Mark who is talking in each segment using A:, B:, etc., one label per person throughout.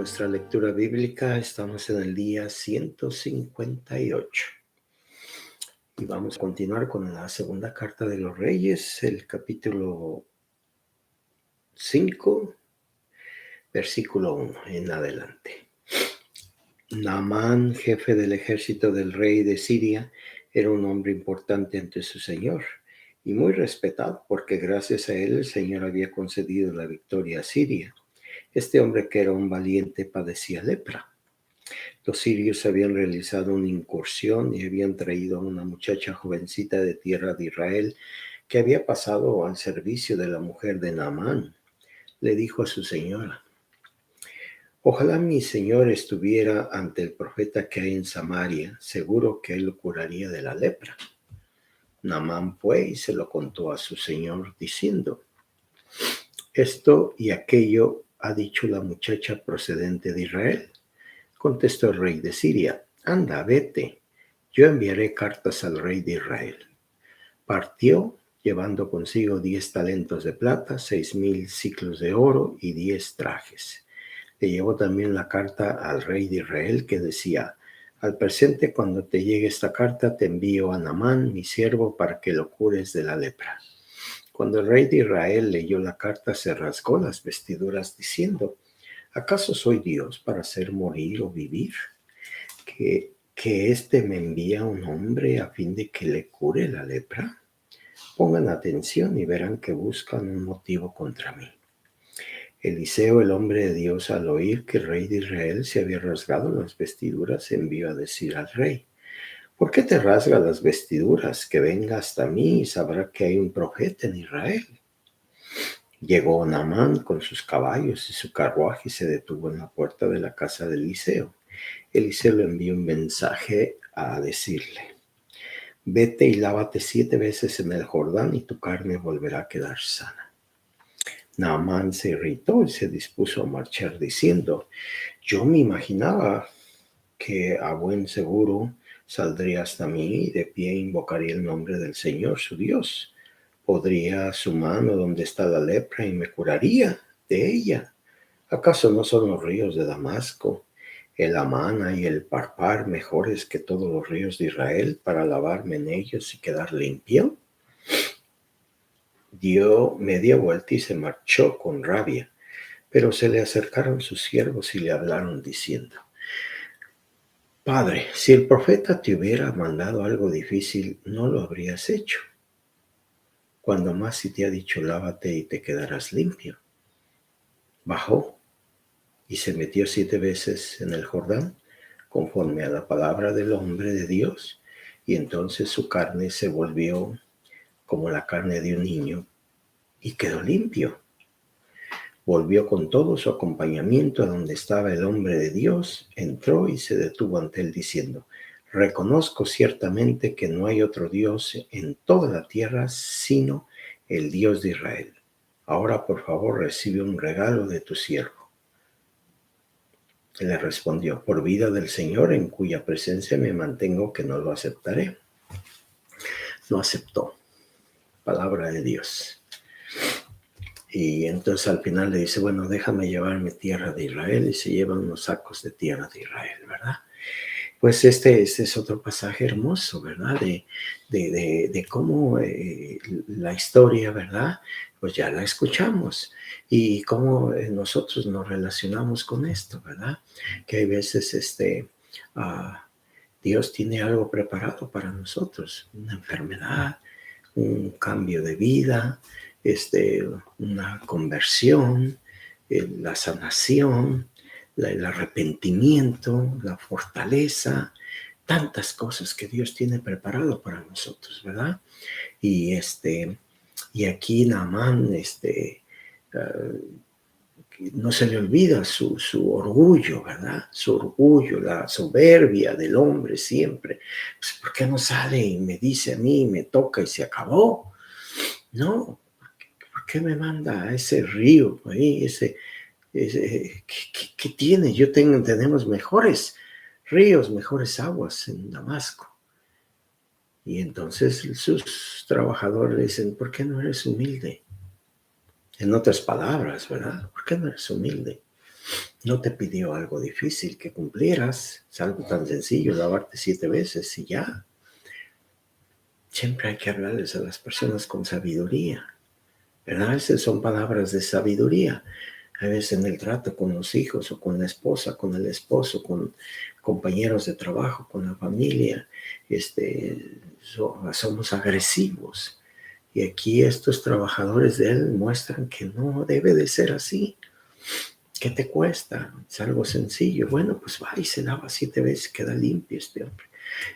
A: nuestra lectura bíblica. Estamos en el día 158 y vamos a continuar con la segunda carta de los Reyes, el capítulo 5, versículo 1 en adelante. Naamán, jefe del ejército del rey de Siria, era un hombre importante ante su señor y muy respetado porque gracias a él el Señor había concedido la victoria a Siria. Este hombre, que era un valiente, padecía lepra. Los sirios habían realizado una incursión y habían traído a una muchacha jovencita de tierra de Israel que había pasado al servicio de la mujer de Naamán. Le dijo a su señora: ojalá mi señor estuviera ante el profeta que hay en Samaria, seguro que él lo curaría de la lepra. Naamán fue y se lo contó a su señor, diciendo: esto y aquello ha dicho la muchacha procedente de Israel. Contestó el rey de Siria: anda, vete, yo enviaré cartas al rey de Israel. Partió, llevando consigo 10 talentos de plata, 6,000 siclos de oro y 10 trajes. Le llevó también la carta al rey de Israel, que decía: al presente, cuando te llegue esta carta, te envío a Naamán, mi siervo, para que lo cures de la lepra. Cuando el rey de Israel leyó la carta, se rasgó las vestiduras, diciendo: ¿acaso soy Dios para hacer morir o vivir? ¿Que éste me envía un hombre a fin de que le cure la lepra? Pongan atención y verán que buscan un motivo contra mí. Eliseo, el hombre de Dios, al oír que el rey de Israel se había rasgado las vestiduras, envió a decir al rey: ¿por qué te rasgas las vestiduras? Que venga hasta mí y sabrá que hay un profeta en Israel. Llegó Naamán con sus caballos y su carruaje y se detuvo en la puerta de la casa de Eliseo. Eliseo le envió un mensaje a decirle: vete y lávate 7 veces en el Jordán y tu carne volverá a quedar sana. Naamán se irritó y se dispuso a marchar, diciendo: yo me imaginaba que a buen seguro saldría hasta mí y de pie invocaría el nombre del Señor su Dios. Podría su mano donde está la lepra y me curaría de ella. ¿Acaso no son los ríos de Damasco, el Amana y el Parpar mejores que todos los ríos de Israel para lavarme en ellos y quedar limpio? Dio media vuelta y se marchó con rabia, pero se le acercaron sus siervos y le hablaron diciendo: Padre, si el profeta te hubiera mandado algo difícil, no lo habrías hecho. Cuando más si te ha dicho lávate y te quedarás limpio. Bajó y se metió 7 veces en el Jordán, conforme a la palabra del hombre de Dios, y entonces su carne se volvió como la carne de un niño y quedó limpio. Volvió con todo su acompañamiento a donde estaba el hombre de Dios, entró y se detuvo ante él diciendo: reconozco ciertamente que no hay otro Dios en toda la tierra sino el Dios de Israel. Ahora, por favor, recibe un regalo de tu siervo. Le respondió: por vida del Señor, en cuya presencia me mantengo, que no lo aceptaré. No aceptó. Palabra de Dios. Y entonces al final le dice: bueno, déjame llevarme tierra de Israel, y se llevan unos sacos de tierra de Israel, ¿verdad? Pues este es otro pasaje hermoso, ¿verdad? De cómo la historia, ¿verdad? Pues ya la escuchamos. Y cómo nosotros nos relacionamos con esto, ¿verdad? Que hay veces Dios tiene algo preparado para nosotros, una enfermedad, un cambio de vida, una conversión, la sanación, el arrepentimiento, la fortaleza, tantas cosas que Dios tiene preparado para nosotros, ¿verdad? Y y aquí Naamán, no se le olvida su orgullo, ¿verdad? Su orgullo, la soberbia del hombre siempre. Pues, ¿por qué no sale y me dice a mí, me toca y se acabó? No, ¿por qué me manda a ese río ahí, ¿qué tiene? Tenemos mejores ríos, mejores aguas en Damasco. Y entonces sus trabajadores le dicen: ¿por qué no eres humilde? En otras palabras, ¿verdad? ¿Por qué no eres humilde? No te pidió algo difícil que cumplieras. Es algo tan sencillo, lavarte 7 veces y ya. Siempre hay que hablarles a las personas con sabiduría, ¿verdad? Esas son palabras de sabiduría. A veces en el trato con los hijos o con la esposa, con el esposo, con compañeros de trabajo, con la familia, somos agresivos. Y aquí estos trabajadores de él muestran que no debe de ser así. ¿Qué te cuesta? Es algo sencillo. Bueno, pues va y se lava 7 veces, queda limpio este hombre.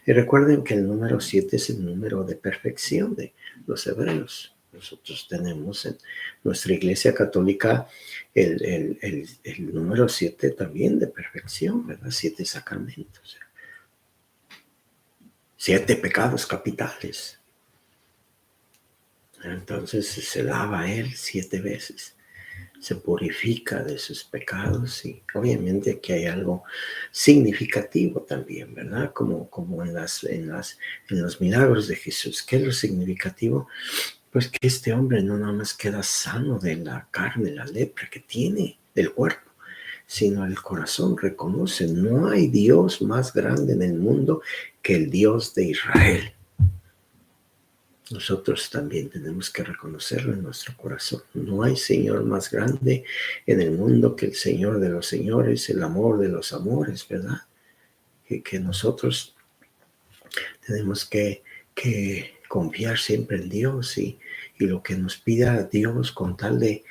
A: Y recuerden que el número 7 es el número de perfección de los hebreos. Nosotros tenemos en nuestra iglesia católica el número 7 también de perfección, ¿verdad? 7 sacramentos, 7 pecados capitales. Entonces se lava él 7 veces, se purifica de sus pecados y obviamente aquí hay algo significativo también, ¿verdad? Como en los milagros de Jesús. ¿Qué es lo significativo? Pues que este hombre no nada más queda sano de la carne, la lepra que tiene del cuerpo, sino el corazón reconoce, no hay Dios más grande en el mundo que el Dios de Israel. Nosotros también tenemos que reconocerlo en nuestro corazón. No hay Señor más grande en el mundo que el Señor de los señores, el amor de los amores, ¿verdad? Que nosotros tenemos que confiar siempre en Dios y lo que nos pida Dios con tal de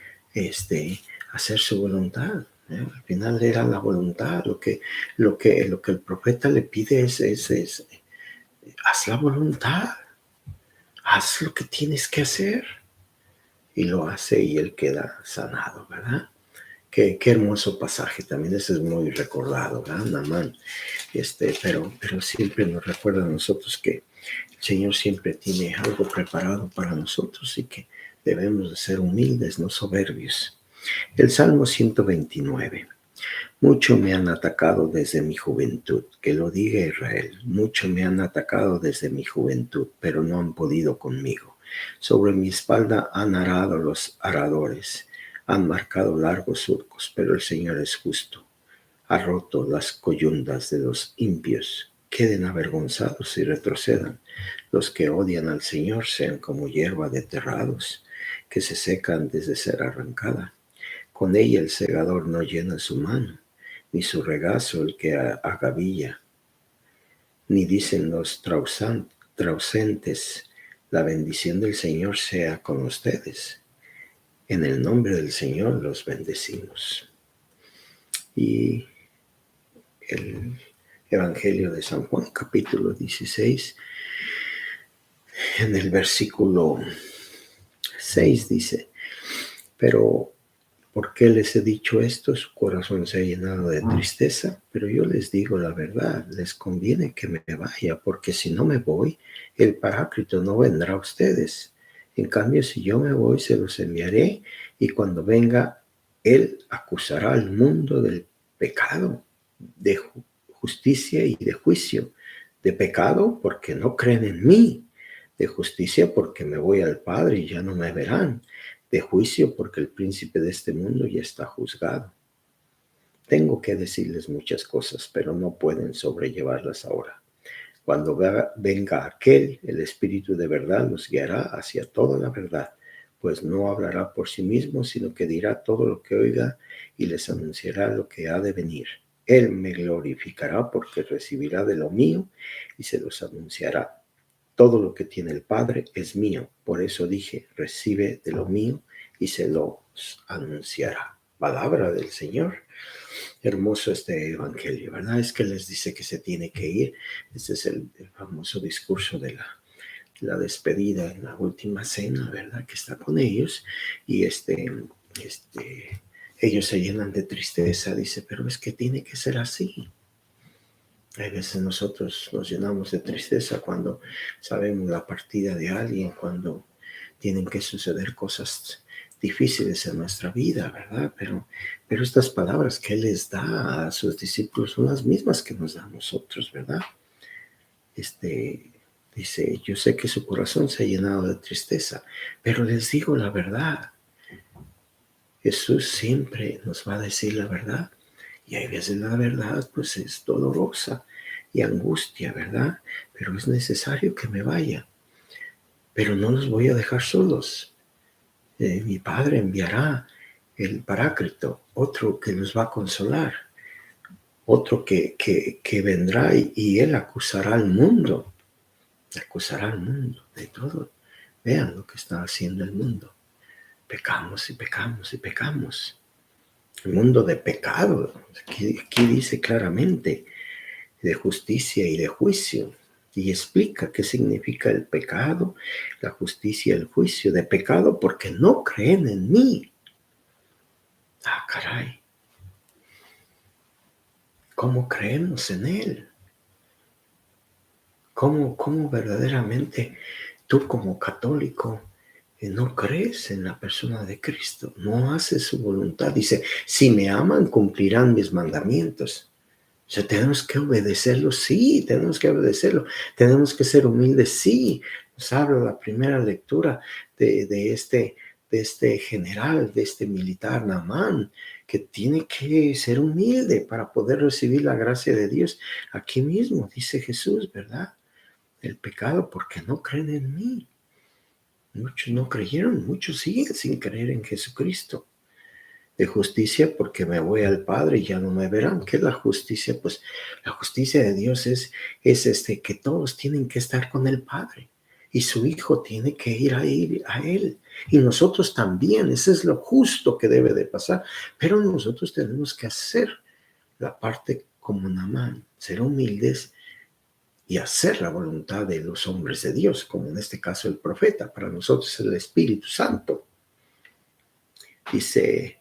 A: hacer su voluntad. Al final era la voluntad, lo que el profeta le pide es haz la voluntad, haz lo que tienes que hacer. Y lo hace y él queda sanado, ¿verdad? Qué hermoso pasaje, también ese es muy recordado, ¿verdad? Naamán, pero siempre nos recuerda a nosotros que el Señor siempre tiene algo preparado para nosotros y que debemos de ser humildes, no soberbios. El Salmo 129. Mucho me han atacado desde mi juventud, que lo diga Israel. Mucho me han atacado desde mi juventud, pero no han podido conmigo. Sobre mi espalda han arado los aradores, han marcado largos surcos, pero el Señor es justo. Ha roto las coyundas de los impios. Queden avergonzados y retrocedan. Los que odian al Señor sean como hierba de terrados, que se seca antes de ser arrancada. Con ella el segador no llena su mano, ni su regazo el que agavilla, ni dicen los trausentes, la bendición del Señor sea con ustedes. En el nombre del Señor los bendecimos. Y el Evangelio de San Juan, capítulo 16, en el versículo 6 dice, pero ¿por qué les he dicho esto? Su corazón se ha llenado de tristeza, pero yo les digo la verdad, les conviene que me vaya, porque si no me voy, el Paráclito no vendrá a ustedes. En cambio, si yo me voy, se los enviaré, y cuando venga, Él acusará al mundo del pecado, de justicia y de juicio. De pecado, porque no creen en mí. De justicia, porque me voy al Padre y ya no me verán. De juicio, porque el príncipe de este mundo ya está juzgado. Tengo que decirles muchas cosas, pero no pueden sobrellevarlas ahora. Cuando venga aquel, el Espíritu de verdad los guiará hacia toda la verdad, pues no hablará por sí mismo, sino que dirá todo lo que oiga y les anunciará lo que ha de venir. Él me glorificará porque recibirá de lo mío y se los anunciará. Todo lo que tiene el Padre es mío. Por eso dije, recibe de lo mío y se los anunciará. Palabra del Señor. Hermoso este evangelio, ¿verdad? Es que les dice que se tiene que ir. Este es el famoso discurso de la despedida en la última cena, ¿verdad? Que está con ellos. Y ellos se llenan de tristeza. Dice, pero es que tiene que ser así. Hay veces nosotros nos llenamos de tristeza cuando sabemos la partida de alguien, cuando tienen que suceder cosas difíciles en nuestra vida, ¿verdad? Pero estas palabras que Él les da a sus discípulos son las mismas que nos da a nosotros, ¿verdad? Dice, yo sé que su corazón se ha llenado de tristeza, pero les digo la verdad. Jesús siempre nos va a decir la verdad. Y hay veces la verdad pues es dolorosa y angustia, ¿verdad? Pero es necesario que me vaya. Pero no los voy a dejar solos. Mi Padre enviará el Paráclito, otro que los va a consolar, otro que vendrá y Él acusará al mundo de todo. Vean lo que está haciendo el mundo. Pecamos y pecamos y pecamos. El mundo de pecado. Aquí dice claramente de justicia y de juicio. Y explica qué significa el pecado, la justicia y el juicio. De pecado porque no creen en mí. Ah, caray. ¿Cómo creemos en Él? ¿Cómo verdaderamente tú como católico no crees en la persona de Cristo? No haces su voluntad. Dice, si me aman, cumplirán mis mandamientos. O sea, tenemos que obedecerlo, sí, tenemos que obedecerlo. Tenemos que ser humildes, sí. Nos habla la primera lectura de este general, de este militar Naamán, que tiene que ser humilde para poder recibir la gracia de Dios. Aquí mismo dice Jesús, ¿verdad? El pecado porque no creen en mí. Muchos no creyeron, muchos siguen sin creer en Jesucristo. De justicia porque me voy al Padre y ya no me verán. ¿Qué es la justicia? Pues la justicia de Dios es que todos tienen que estar con el Padre y su Hijo tiene que ir a Él. Y nosotros también, eso es lo justo que debe de pasar. Pero nosotros tenemos que hacer la parte como Naamán, ser humildes y hacer la voluntad de los hombres de Dios, como en este caso el profeta, para nosotros es el Espíritu Santo. Dice,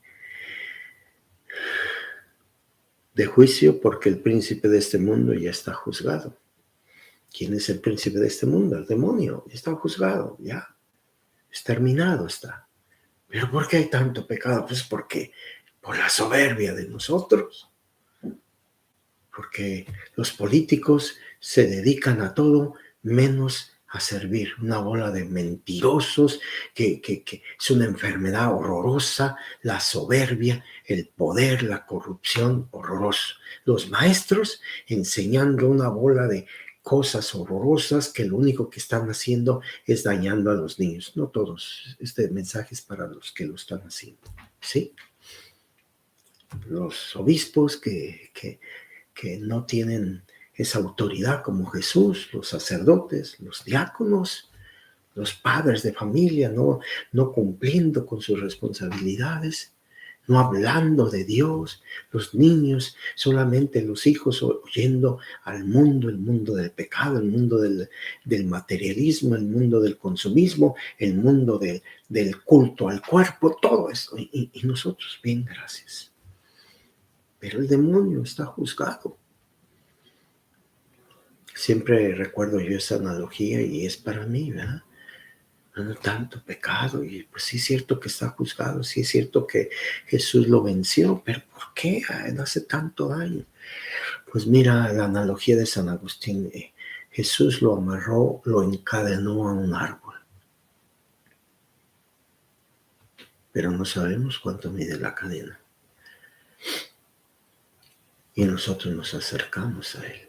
A: de juicio porque el príncipe de este mundo ya está juzgado. ¿Quién es el príncipe de este mundo? El demonio. Está juzgado, ya. Exterminado está. ¿Pero por qué hay tanto pecado? Pues porque por la soberbia de nosotros. Porque los políticos se dedican a todo menos a servir. Una bola de mentirosos que es una enfermedad horrorosa, la soberbia, el poder, la corrupción, horroroso. Los maestros enseñando una bola de cosas horrorosas que lo único que están haciendo es dañando a los niños. No todos, este mensaje es para los que lo están haciendo, ¿sí? Los obispos que no tienen esa autoridad como Jesús, los sacerdotes, los diáconos, los padres de familia, no cumpliendo con sus responsabilidades, no hablando de Dios, los niños, solamente los hijos oyendo al mundo, el mundo del pecado, el mundo del materialismo, el mundo del consumismo, el mundo del culto al cuerpo, todo eso. Y nosotros, bien, gracias. Pero el demonio está juzgado. Siempre recuerdo yo esa analogía y es para mí, ¿verdad? No tanto pecado y pues sí es cierto que está juzgado, sí es cierto que Jesús lo venció, pero ¿por qué hace tanto daño? Pues mira la analogía de San Agustín, Jesús lo amarró, lo encadenó a un árbol, pero no sabemos cuánto mide la cadena y nosotros nos acercamos a él.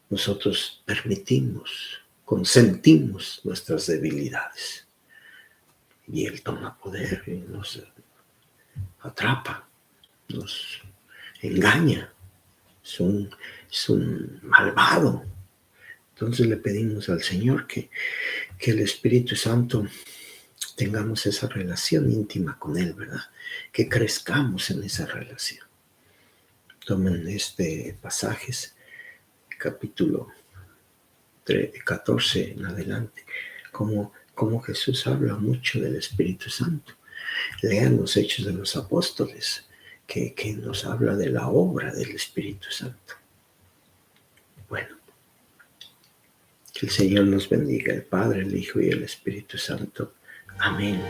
A: Nosotros permitimos, consentimos nuestras debilidades. Y Él toma poder y nos atrapa, nos engaña. Es un malvado. Entonces le pedimos al Señor que el Espíritu Santo tengamos esa relación íntima con Él, ¿verdad? Que crezcamos en esa relación. Tomen pasajes, capítulo 14 en adelante, como Jesús habla mucho del Espíritu Santo. Lean los Hechos de los Apóstoles, que nos habla de la obra del Espíritu Santo. Bueno, que el Señor nos bendiga, el Padre, el Hijo y el Espíritu Santo. Amén.